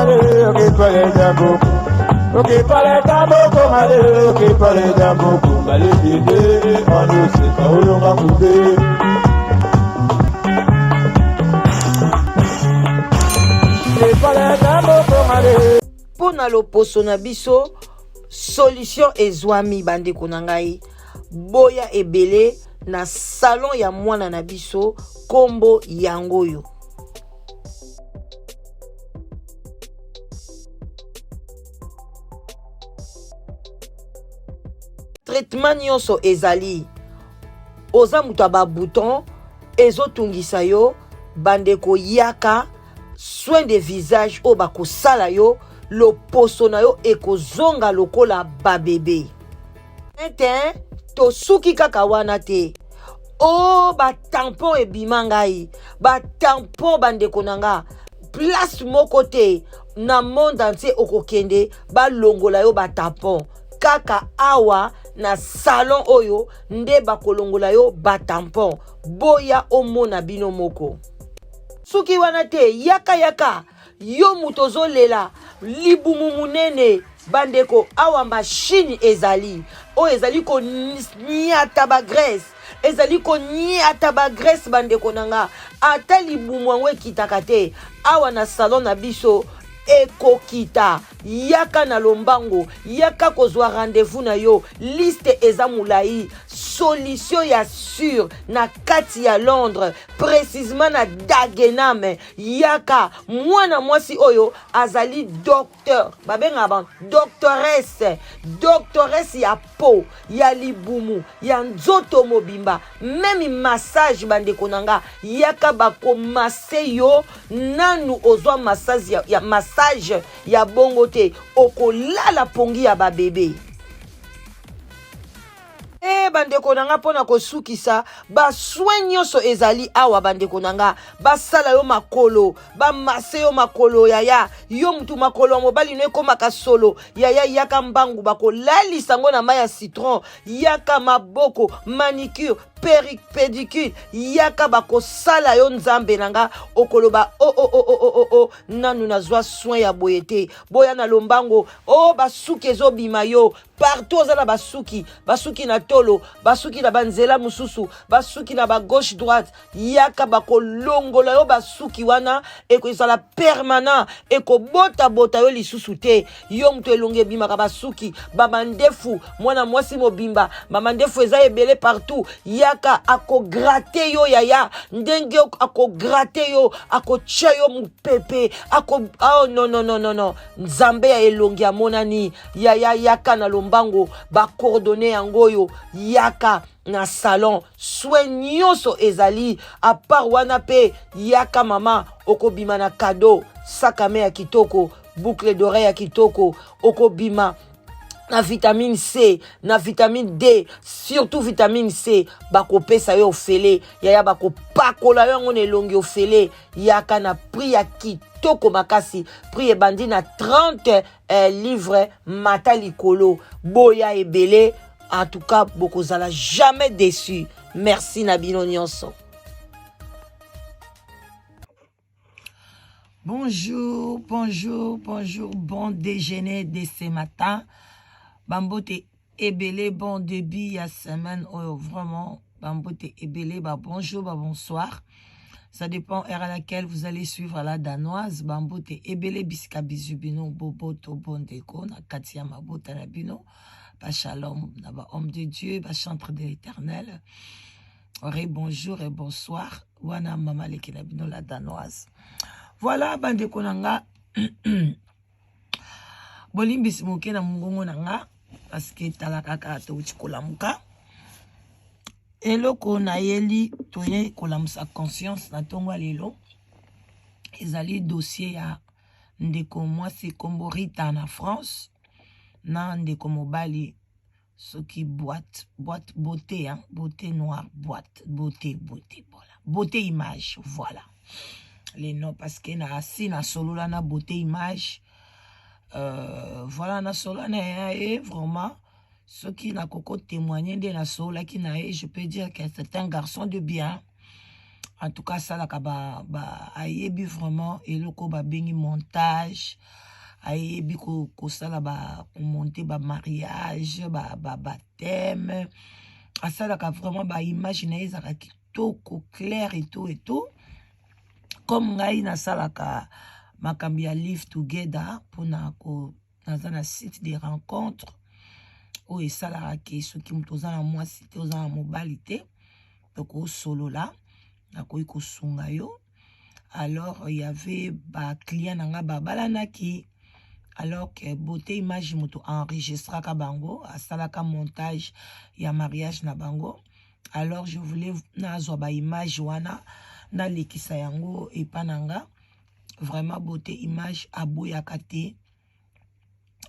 mare, ok pale jambo. Ok pale jambo mare, ok pale jambo male dide, anu se kaolo makude. Ok pale jambo mare. Pona loposo na biso solution ezwami bandeko na ngai boya ebele na salon ya mwana na biso kombo yango yo. Traitement nyonso ezali oza mutu aba bouton ezotungisa yo bandeko yaka soin de visage o bakosala yo loposo na yo ekozonga lokola babebe. Ete to suki kaka wana te. O ba tampon ebima ngai, ba tampon bandeko nanga. Place moko te na monde entier okokende ba longola yo ba tampon. Kaka awa na salon oyo nde bakolongola yo ba tampon. Boya omona bino moko. Suki wana te yaka yo mutozo lela libumu munene bandeko awa machine ezali o ezali ko niata ba graisse ezali ko niata ba graisse bandeko nanga ata libumu wanwe kitaka te awa na salon na biso ekokita yaka na lombango yaka kozwa rendez-vous na yo liste eza mulai solution ya sur na kati ya Londres précisément na Dagenham yaka mwana mwasi oyo azali docteur babenga ba doctoresse ya po ya libumu ya nzoto mobimba même massage bandeko nanga yaka bako masse yo nanu ozwa massage ya massage ya bongo te okolala pongi ya ba bébé. Bandeko nanga pona kosukisa ba soin nyonso ezali awa bandeko nanga basala yo makolo ba masse yo makolo yaya yo mutu makolo ya mobali no ekomaka solo yaya yaka mbangu bakolalisa ngo na mai ya citron yaka maboko manicure pédicure yaka bakosala yo nzambe nanga okoloba nanu nazwa soin ya boye te boya na lombango basuki ezobima yo partout ozala basuki na tolo basuki na banzela mususu basuki na ba gauche droite yaka bakolongola yo basuki wana ekozala permanent ekobota yo lisusu te yo mutu elonge bimaka basuki bamandefu mwana mwasi mobimba bamandefu eza ebele partout yaka akograte yo yaya ndenge akograte yo akotia yo mupepe non nzambe ya elongi ya monani yaya yaka na lombango bakordone yango yo yaka na salon soin nyonso ezali a part wana pe yaka mama okobima na cadeau sakame ya kitoko boucle d'oreille ya kitoko okobima na vitamine C, na vitamine D, surtout vitamine C, bakopesa yo ofele, yaya bakopakola yo ngone longi ofele, yaka na prix ya kitoko makasi, prix ebandi na 30 livres mata likolo, boya ebele, en tout cas, bokozala jamais déçu. Merci Nabino Nyonso. Bonjour, bon déjeuner de ce matin. Bambote ebele, bon début à semaine, vraiment, Bambote ebele, bonjour, bonsoir. Ça dépend de à laquelle vous allez suivre la danoise. Bambote ebele, biska bizubino, boboto, bondeko, na katia mabota nabino, ba shalom, na ba homme de Dieu, ba chantre de l'éternel. Bonjour et bonsoir. Wana mama leki nabino la danoise. Voilà, bandeko nanga. Bolimbisi moke na mungongo nanga. Parce que talakaka to uchikolamuka. Eloko na yeli toye kolamusa conscience na tongwa lelo. Ezali dossier ya ndeko mwasi kombo Rita na France. Na ndeko mobali soki boîte beauté hein, beauté noire boîte beauté voilà. Beauté image voilà. Les noms parce que na asi na solo la na beauté image voilà na solo na et vraiment ce qui n'a qu'au témoigner de la solo qui n'a je peux dire que c'est un garçon de bien en tout cas ça ayebi vraiment eloko ba bengi montage ayebi ko sala monter mariage baptême asalaka vraiment image na ezaka kitoko clair et tout comme ngai nasalaka makambi ya live together pona ko naza na site de rencontre oyo esalaka ke soki moto oza na mwasi te oza na mobali te toko solola nakoki kosunga yo. Alors il y avait ba client nanga babalanaki alors que beauté image moto enregistraka bango asalaka montage ya mariage na bango. Alors je voulais nazwa ba image wana na lekisa yango epananga vraiment beauté image aboyaka te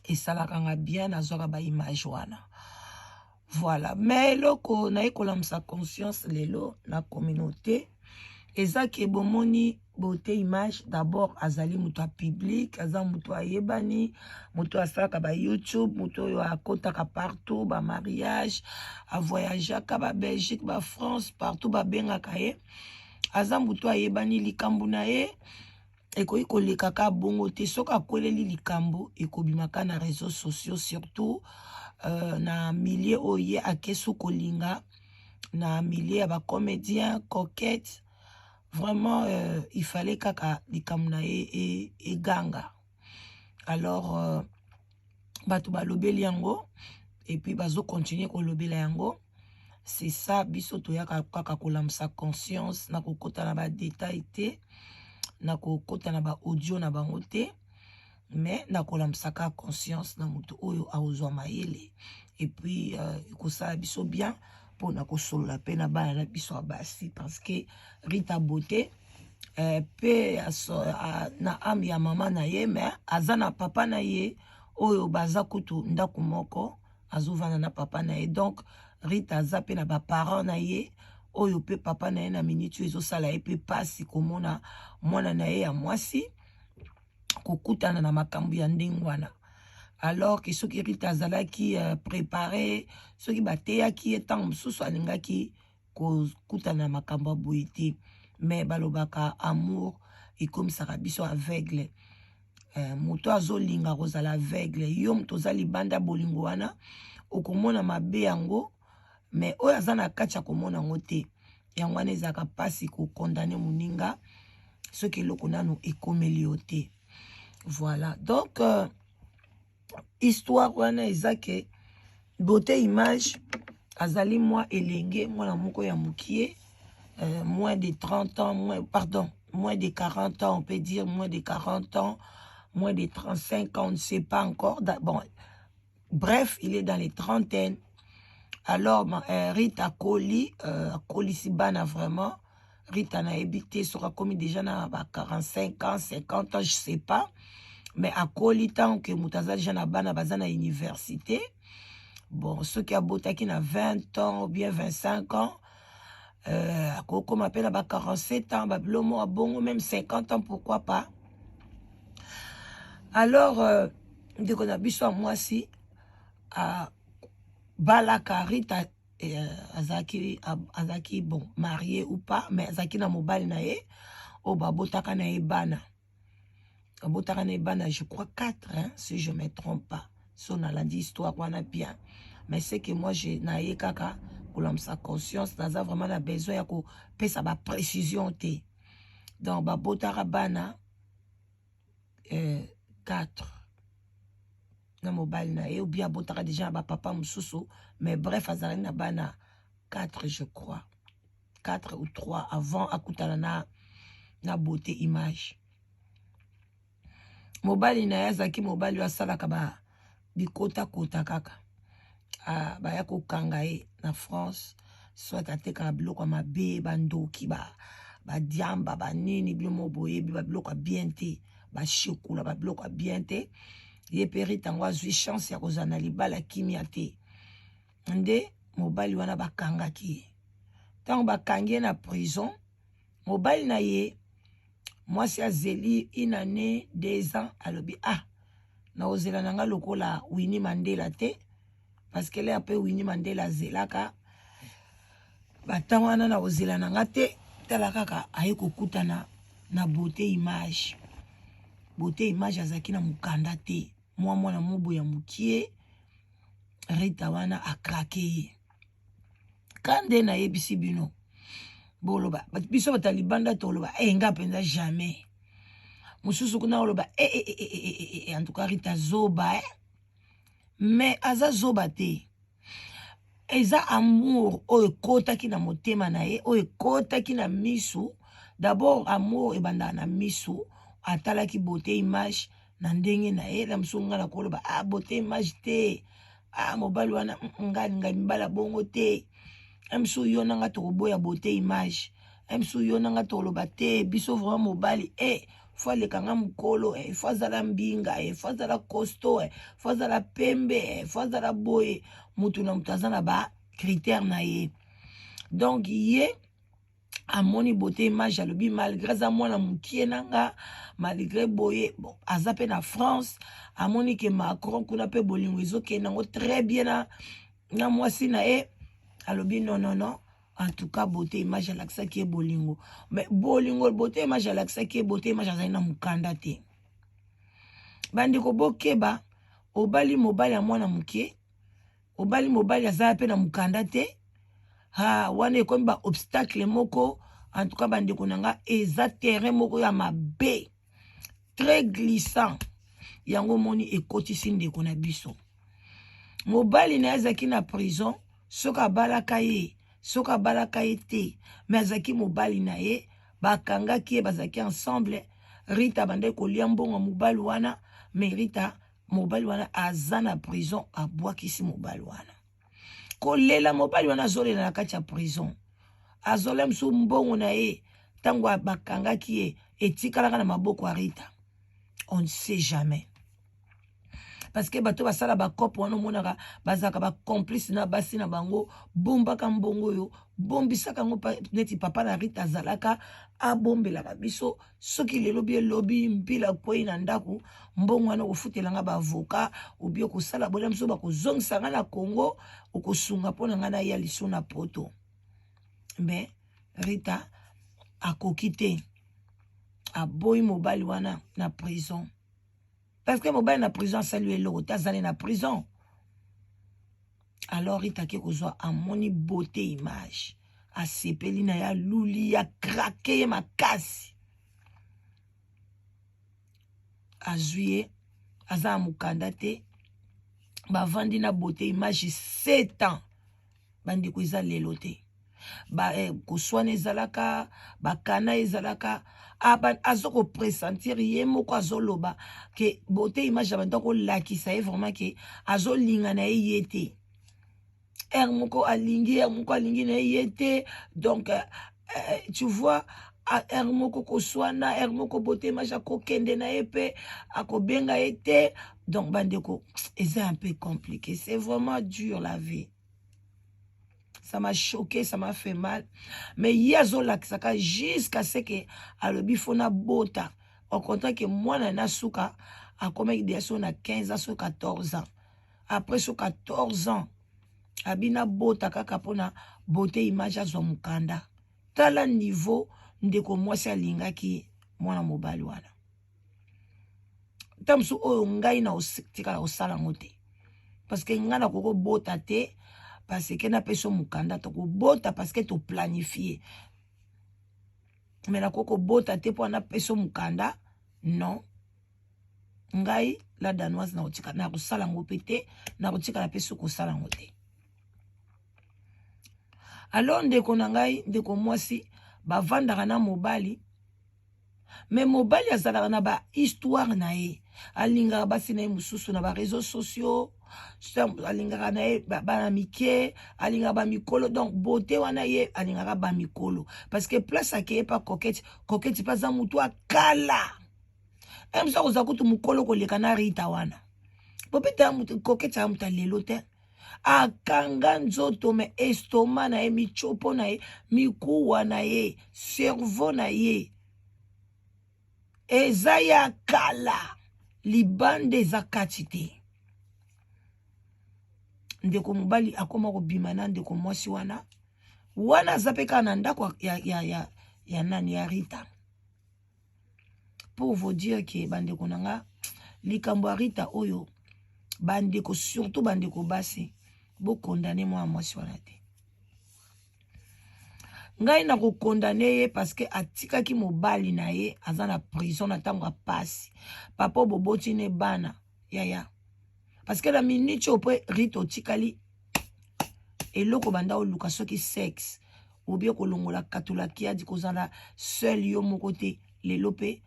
esalaka nga bien nazwaka ba image wana. Voilà, mais loko na ekolamsa conscience lelo na communauté eza ke bomoni beauté image d'abord azali muto public aza muto ayebani muto asalaka ba YouTube muto oyo akotaka partout ba mariage a voyageaka ba Belgique ba France partout ba bengaka ye aza muto ayebani likambo na ye ekoki kolekaka bongo te soki akweleli likambo ekobimaka na réseaux sociaux surtout na milieu oye akesu kolinga na milieu ya ba comédien coquette vraiment il fallait kaka likambo na ye eganga. Alors bato balobeli yango et puis bazo continuer kolobela yango. C'est ça biso toyaka kaka kolamsa conscience na kokota na ba détail te na kokota na ba audio na bango te mais na kolamsaka conscience na mutu oyo aozwa mayele et puis ekosala biso bien pour na kosolola pe na bana na biso abasi parce que Rita Beauté pe na ame ya mama na ye mais aza na papa na ye oyo baza kutu ndako moko azovana na papa na ye donc Rita aza pe na ba parents na ye oyo pe papa na ye na minute ezosala ye pe pasi komona mwana na ye ya mwasi kokutana na makambo ya ndenge wana. Alors que soki Rita azalaki préparé soki bateyaki etango mosusu alingaki kokutana na makambo ya boye te mais balobaka amour ekomisaka biso aveugle. Moto azolinga kozala aveugle yo moto oza libanda bolingo wana okomona mabe yango mais oyo aza na kati ya komona yango te yango wana ezalaka mpasi kokondane moninga soki eloko nano ekomeli yo te. Voilà donc histoire wana eza ke beauté image azali mwa elenge mwana moko ya mokie moins de 30 ans moins de 40 ans on peut dire moins de 40 ans moins de 35 ans on ne sait pas encore bon bref il est dans les trentaines. Alors Rita Koli Sibana vraiment Rita na habité sera commis déjà na 45 ans 50 ans je sais pas mais à Koli tant que mutaza déjà na bana bazana université bon ceux qui a botaki na 20 ans ou bien 25 ans comme appelle à 47 ans bablomo a bon même 50 ans pourquoi pas. Alors dès qu'on a biso moi si à balaka Rita azaki bon marié ou pas mais azaki na mobali na ye o babotaka na ebana je crois 4 hein, si je me trompe pas son a dit histoire wana bien mais c'est que moi j'ai na ye kaka kolamsa conscience naza vraiment na besoin ya ko pesa ba précision te donc babotaka bana 4 na mobile na ye ou bien botaka déjà ba papa mususu mais bref azalaki na bana 4 je crois 4 ou 3 avant akutana na beauté image. Mobile na yazaki mobile asalaka ba bikota kota kaka baya kokanga ye na France soit ateka biloko mabe bandoki ba diamba banini biloko boye biloko bien te ba shikula ba biloko bien te ye peri tango azwi chance ya kozana libala kimia te nde mobali wana bakangaki tango bakangi na prison mobali na ye mwasi azeli une année 2 ans alobi na ozela nanga lokola Winnie Mandela te parce que là après Winnie Mandela zelaka batango wana na ozela nanga te tala kaka aye kokutana na beauté image azaki na mukanda te mwana mobo ya mukie Rita wana akrake ye kande na yebisi bino boloba biso batalibanda toloba nga penza jamais mususu kuna oloba en tout cas Rita zoba mais aza zoba te eza amour oyo ekotaki na motema na ye oyo ekotaki na misu. D'abord amour ebanda na misu atalaki beauté image na ndenge na ye la msunga na koloba beauté image te mobali wana ngai mbala bongo te msu yo nanga tokoboya beauté image msu yo nanga toloba te biso vraiment mobali faut alekanga mukolo faut azala mbinga faut azala costaud faut azala pembe faut azala boye mutu na mutu aza na ba critère na ye. Donc ye amoni beauté image alobi malgré za mwana mukie nanga malgré boye aza pe na France amoni ke Macron kuna pe bolingo ezokende nango très bien na mwasi na ye alobi non en tout cas beauté image alakisaki ye bolingo mais bolingo beauté image alakisaki ye beauté image azali na mukanda te. Bandeko bokeba obali mobali ya mwana mukie obali mobali azala pe na mukanda te wana ekomi ba obstacle moko. En tout cas bandeko nanga eza terrain moko ya mabe très glissant yango moni ekotisi ndeko na biso. Mobali na azaki na prison soka balaka ye te mais azaki mobali na ye bakangaki ye bazaki ensemble. Rita bande kolia mbongo mobali wana mais Rita mobali wana aza na prison abwakisi mobali wana kolela mobali wana azolela na kati ya prison azola msu mbongo na ye tango bakangaki ye etikalaka na maboko ya Rita. On ne sait jamais parce que bato basala bakopo wana monaka bazaka ba complice na basi na bango bombaka mbongo yo bombisaka ngo neti papa na Rita zalaka abombelaka biso soki lelo bie lobi mpila kwei na ndaku mbongo wana kofutelanga ba avocat obio kosala bola mso bakozongisa nga na Congo okosunga pona nga na ya liso na poto. Mais Rita akoki te aboyi mobali wana na prison parce que mobali na prison salué eloko te azali na prison. Alors Rita ke kozwa amoni beauté image asepeli na ya luli ya krake ye makasi azuye aza mukanda te bavandi na beauté image 7 ans bandiko eza lelo te koswana ezalaka bakana ezalaka azoko pressentir ye moko azoloba ke beauté image abanda kolakisa ye vraiment ke azolinga na ye te moko alingi na ye te. Donc tu vois moko koswana moko beauté image akokende na ye pe akobenga ye te. Donc bandeko c'est un peu compliqué, c'est vraiment dur la vie. Ça m'a choqué, ça m'a fait mal. Mais yazo lakisaka jusqu'à ce que alobi fona bota. Au contraire que moi na suka a comme idéation na 15 ans ou 14 ans. Après ce 14 ans, abina bota kaka pona beauté image azo mukanda. Tala niveau ndeko mwasi alingaki mwana mobali wana. Tamsu oyo ngai na osiktika osala ngote. Parce que ngana koko bota te parce que na peso mukanda to ko bota parce que to planifier. Mais na koko bota te po na peso mukanda non. Ngai la danoise na otika na kosala ngopete na otika na peso kosala ngote. Alors ndeko na ngai ndeko mwasi bavandaka na mobali mais mobali azalaka na ba histoire na ye alingaka basi na ye mususu na ba réseaux sociaux alingaka na ye bana mike alingaka ba mikolo. Donc beauté wana ye alingaka ba mikolo parce que place akeye pa coquette pa za mutu akala emsa koza kutu mukolo koleka na Rita wana popeta mutu coquette ya mutu lelo te akanga nzoto me estoma na ye michopo na ye mikuwa na ye cerveau na ye eza ya kala libande eza kati te. Ndeko mobali akoma kobima na ndeko mwasi wana aza pe kaka na ndako ya nani ya Rita. Pour vous dire que bandeko nanga likambo ya Rita oyo bandeko surtout bandeko basi bo condamner moi mwasi wana te. Ngai na ko condamner ye parce que atikaki mobali na ye aza na prison na tango a pasi. Papa boboti ne bana ya. Parce que la minute opre Rita otikali eloko banda oluka soki sexe ou bien kolongola katolaki adi kozala seul yo moko te lelo pe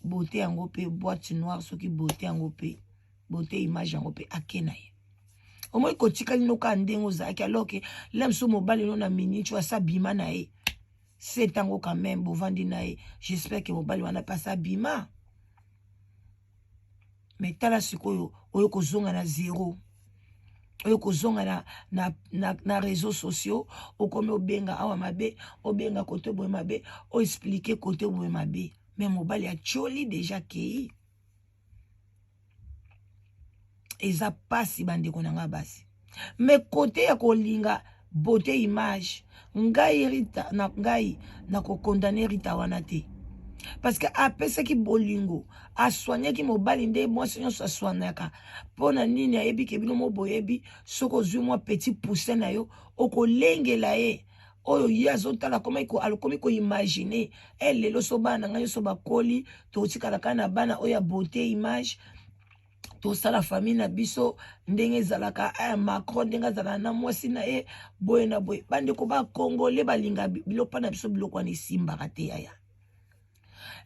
beauté yango pe boîte noire soki beauté yango pe beauté image yango pe akena ye au moins kotikali noka ndengo zaki alors que l'aime so mobali no na minute wa sa bima na ye c'est tango quand même bovandi na ye j'espère que mobali wana pas sa bima mais tala sikoyo oyo kozonga na zéro oyo kozonga na réseaux sociaux okome obenga awa mabe obenga kote boye mabe o expliquer kote boye mabe mais mobali a choli déjà kei eza pasi bandeko nanga basi mais kote ya kolinga beauté image ngai Rita na ngai na ko condamner Rita wana te parce que apesaki bolingo aswanyaki mobali nde mwasi nyonso aswanaka pona nini ayebi ke bino moboyebi soko zwi mwa petit poussin na yo okolengela ye oyo ye azotala alokomi koimagine lelo so bana ngai nyonso bakoli totikalaka na bana oyo ya beauté image tosala famille na biso ndenge ezalaka Macron ndenge azalaka na mwasi na ye boye na boye bandeko bakongole balinga biloko na biso biloko wana esimbaka te yaya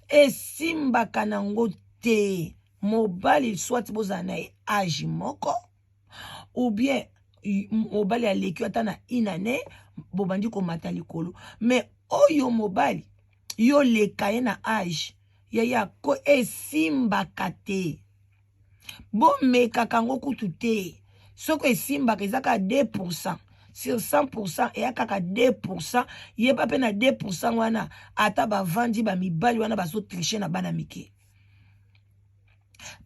esimbaka nango te mobali soit bozala na ye age moko ou bien mobali aleki ata na inane bobandi komata likolo mais oyo mobali yo leka ye na age yaya ko esimbaka te bomekaka ngo kutu te soko esimbaka ezaka 2% sur 100% et akaka 2% yeba pe na 2% wana ata bavandi ba mibali wana bazo tricher na bana mike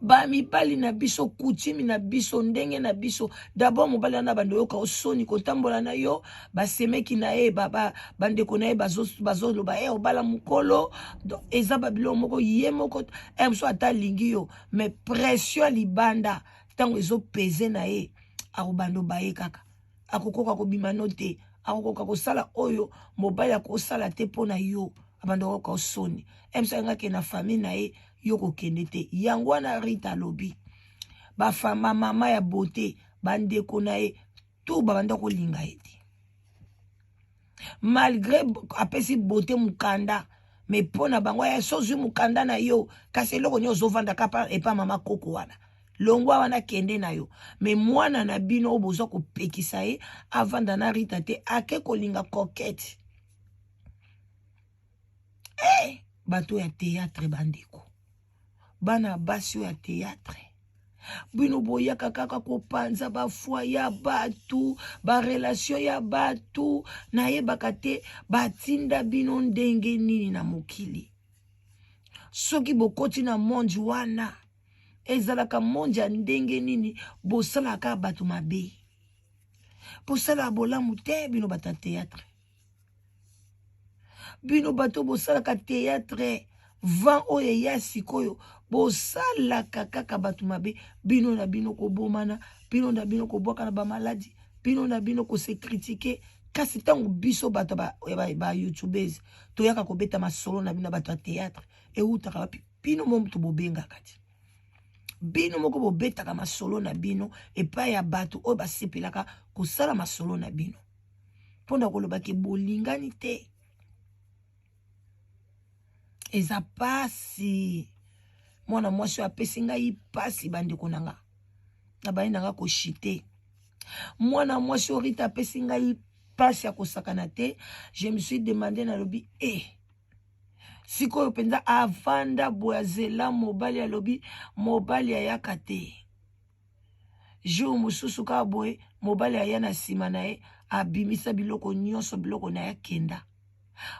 ba mibali na biso kutimi na biso ndenge na biso d'abord mobali wana bando yoka osoni kotambola na yo basemeki na ye bandeko na ye bazo loba obala mukolo donc eza babilo moko ye moko so ata lingi yo mais pression libanda tango ezo peser na ye akobando baye kaka akokoka kobima no te akokoka kosala oyo mobali akosala te pona yo abando ko osoni ngake na famille na ye yo kokende te yango wana Rita lobi bafama mama ya beauté bandeko na ye tout babanda kolinga ye te malgré apesi beauté mukanda mais pona bango ya sozwi mukanda na yo kasi eloko nyo ozovanda kapa epa mama koko wana longwa wana kende na yo mais mwana na bino obozo kopekisa ye avanda na Rita te ake kolinga coquette bato ya théâtre bandeko bana basi ya théâtre bino boyaka kaka kopanza bafwa ya batu barelation ya batu na yebaka te batinda bino ndenge nini na mokili soki bokoti na monde wana ezalaka monde ya ndenge nini bosalaka bato mabe bosala bolamu te bino bata théâtre bino bato bosalaka théâtre van oyo ya sikoyo bosalaka kaka bato mabe bino na bino kobomana bino na bino kobwaka na bamaladi bino na bino kose critiquer kasi tango biso bato ba youtubers toyaka kobeta masolo na bino bato ya théâtre eutaka wapi bino momutu bobengaka ti bino moko bobetaka masolo na bino epai ya bato oyo basepelaka kosala masolo na bino mpona kolobaki bolingani te eza pasi mwana mwasi oyo apesi ngai pasi bandeko nanga na baye nanga koshite mwana mwasi oyo Rita apesi ngai pasi ya kosakana te je me suis demandé nalobi sikoyo mpenza avanda boye azela mobali alobi mobali ayaka te jour mosusu kaka boye mobali aya na nsima na ye abimisa biloko nyonso biloko na ye akenda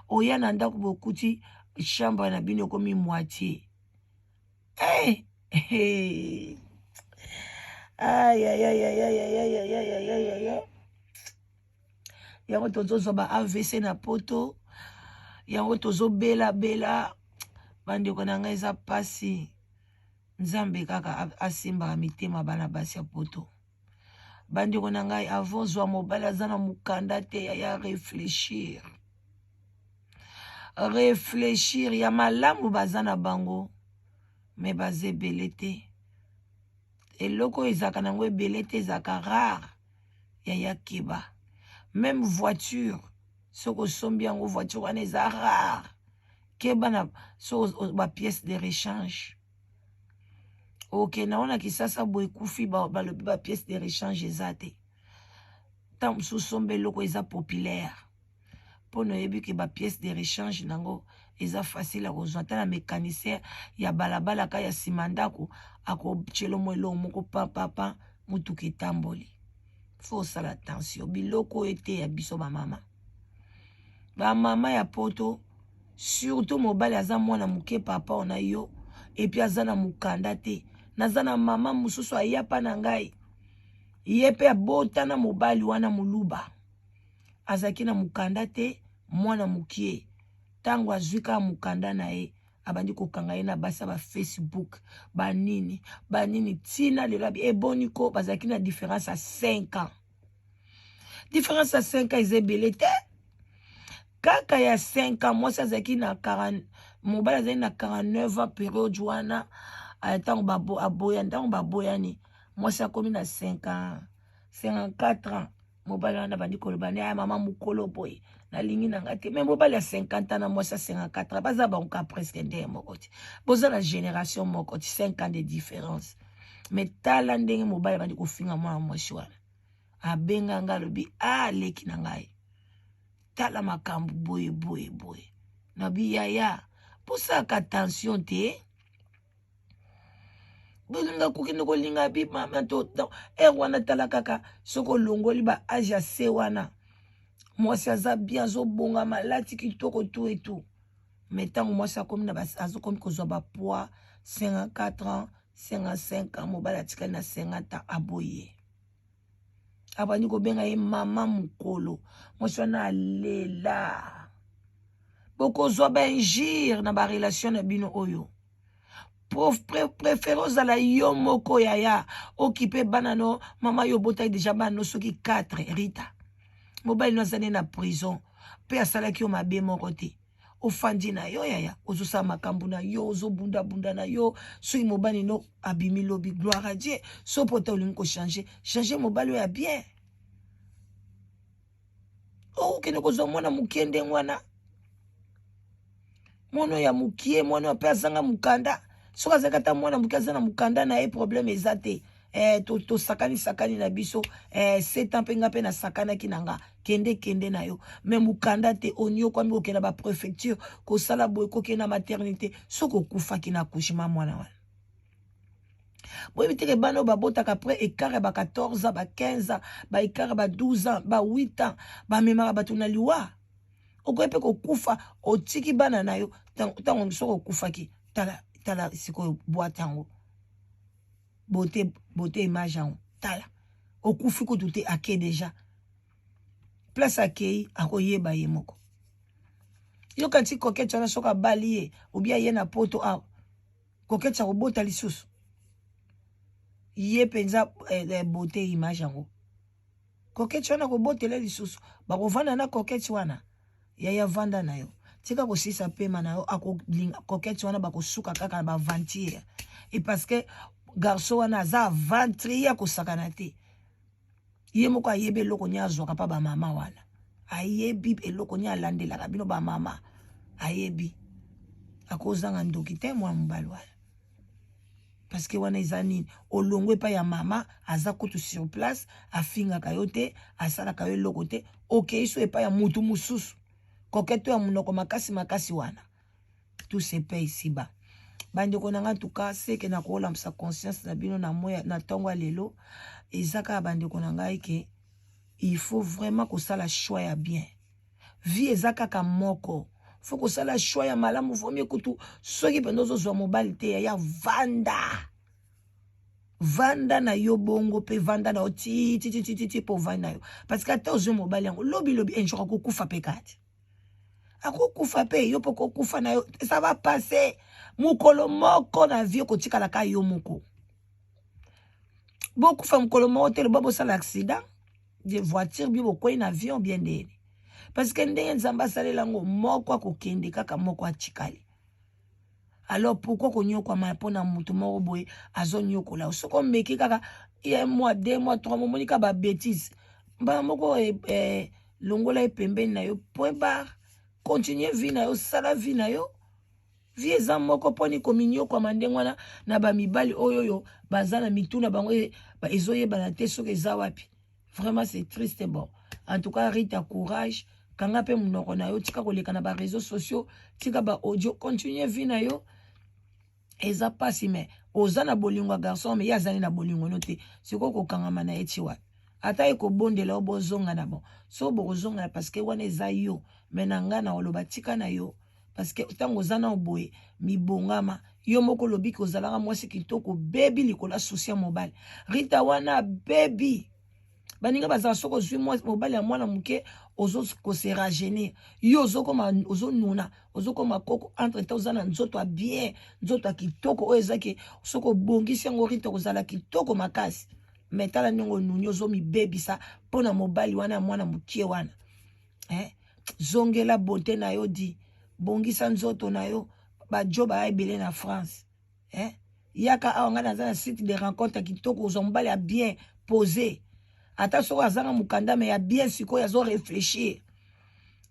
oya na ndako bokuti chambre na bino komi moitié yango tozozwa ba AVC na poto yango tozo bela bela bandeko na ngai eza pasi nzambe kaka asimbaka mitema bana basi ya poto bandeko na ngai avant zwa mobali aza na mokanda te ya réfléchir ya malamu baza na bango me baza ebele te eloko ezalaka nango ebele te ezalaka rare ya keba même voiture soki osombi yango voiture wana eza rare keba na so bapièce de rechange ok naona kisasa boye kufi balobi bapièce de rechange eza te ntango mosusu somba eloko eza populaire mpo na oyebi ke bapièce de rechange nango eza facile ya kozwa ata na mécanicien ya balabala ka ya nsima ndako akotyela mo eloko moko papapa motuka etamboli fo osala attention biloko oyo te ya biso bamama ya poto surtout mobali aza mwana moke papa ona yo epi aza na mokanda te naza na mama mosusu ayapa na ngai ye mpe abotana mobali wana moluba azalaki na mokanda te mwana mokie ntango azwi kaka mokanda na ye abandi kokanga ye na basi ya Facebook banini ntina lelo abi eboni ko bazalaki na différence ya 5 ans différence ya 5 ans eza ebele te kaka ya 5 ans mwasi azalaki na 40 mobali azalaki na 49 ans periode wana ntango baboyani mwasi akomi na 5 ans 54 ans mobali wana bandi koloba ne aya mama mokolo boye nalingi na nga te me mobali ya 50 ans na mwasi ya 54 ans baza bangoka presque ndenge moko te boza na génération moko ti 5 ans de différence me tala ndenge mobali bandi kofinga mwana mwasi wana abenga nga alobi aleki na ngai tala makambo boye nabi yaya posaka attention te bolinga kokende kolinga bi mama to wana tala kaka soko longoli ba age se wana mwasi aza bien azobonga malati kitoko tu etu mais ntango mwasi akomi na azokomi kozwa bapoids 54 ans 55 ans mobali atikali na 50 ans aboye abandi kobenga ye mama mokolo mwasi wana alela bokozwa bainjire na barelation na bino oyo préféré ozala yo moko yaya okipe bana no mama yo botaki deja bana no soki 4 rita mobali no azali na prison mpe asalaki yo mabe moko te ofandi na yo yaya ozosala makambo na yo ozobundabunda na yo soki mobali no abimi lobi gloire à Dieu so pota olingi kochange mobali oyo ya bien okende kozwa mwana mokie ndenge wana mwana ya mokie mwana mpe azanga mokanda soki azalaki ata mwana moke aza na mokanda na ye problème eza te tosakani na biso 7 ans mpe nga mpe nasakanaki na nga kende na yo me mokanda te oniokwami kokenda bapréfecture kosala boye kokenda maternité soki okufaki na accouchement mwana wana boyebi teke bana oyo babotaka après écart ya ba 14 ans ba 15 ans ba écart ya ba 12 ans ba 8 ans bamemaka bato na liwa okoki mpe kokufa otiki bana na yo ntango soki okufaki tala sikoyo boite yango bote image yango tala okufi kutu te ake deja place akei akoyeba ye moko yo kati kokete wana soki abali ye obia ye na poto awa kokete akobota lisusu ye mpenza bote image yango kokete wana kobotela lisusu bakovanda na kokete wana yaya vanda na yo tika kosisa pema na yo akolinga kokete wana bakosuka kaka na baventure et parce que garçon wana aza aventrier akosakana te ye moko ayebi eloko nia azwaka mpa bamama wana ayebi eloko nia alandelaka bino bamama ayebi akozanga ndoki te mwana mobali wana parce que wana eza nini olongwe pa ya mama aza kutu sur place afingaka yo te asalaka yo eloko te okei so epa ya mutu mosusu kokete ya munoko makasi wana tout se paye ici-bas bandeko na nga tuka seke na kolamsa conscience na bino na tongo ya lelo ezaka bandeko na ngai ke il faut vraiment kosala choix ya bien vie eza kaka moko faut kosala choix ya malamu vomi kutu soki pendo ozozwa mobali te ya vanda na yo bongo pe vanda na yo ti po vanda na yo parce que ata ozwi mobali yango lobi un jour akokufa pe kati akokufa pe yo poko kufa na yo ça va passer mukolo moko na vie ko tikala ka yo moko bokufa mukolo moko te bo sala accident de voiture bi bo koyi na avion bien ndeni parce que ndenge nzamba salela ngo moko akokende kaka moko atikali. Alors pourquoi qu'on y a quoi mal pour na mutu moko boy azonyoko la soko meki kaka il mois 2 mois 3 mois monika ba bêtise ba moko longola epembe na yo point barre continuer vie na yo sala vie na yo vie za moko poni kominyo kwa mandengwana na ba mibali oyoyo bazana mituna bango ba ezoye banate soki eza wapi. Vraiment c'est triste. Bon en tout cas Rita courage kanga pe munoko na yo tika koleka na ba réseaux sociaux tika ba audio continuer vie na yo eza pasi mais ozana bolingo garçon mais yazani na bolingo note siko ko kangama na etiwa ata eko bondela obozonga na bon so bozonga parce que wana eza yo menanga na oloba tika na yo parce que tango zana oboye mi bongama yo moko lobi ko zalanga mwasi kitoko baby likola souci mobile Rita wana baby baninga bazala soko zwi mobile ya mwana muke ozo ko se rajeunir yo zoko ma ozo nuna ozo ko makoko entre temps zana nzoto a bien nzoto a kitoko o ezaki soko bongisi ngo Rita kozala kitoko makasi metala ningo nunyo zo mi baby sa pona mobile wana mwana mukie wana zongela bonté na yo di bongisa nzoto na yo ba job a ebele na France yaka awanga na zana site de rencontre kitoko zo mobile a bien posé. Ata soko azanga mukanda mais ya bien siko ya zo réfléchir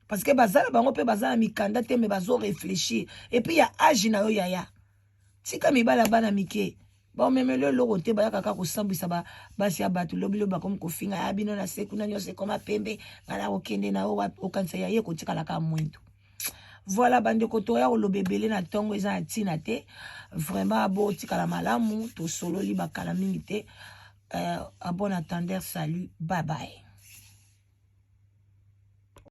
parce que bazala bango pe bazala mikanda te mais bazo réfléchir et puis ya âge na yo yaya tika mibala bana mike ba memelo loko te ba kaka ko sambisa ba basi ya batu lobilo ba comme ko finga ya bino na seku na nyose koma pembe ngala okende na o kansa ya ye ko tika la ka mwento. Voilà bande ko to ya o lobebele na tongo eza atina te vraiment bo tika la malamu to solo li bakala mingi te. À bon attendeur, salut, bye bye.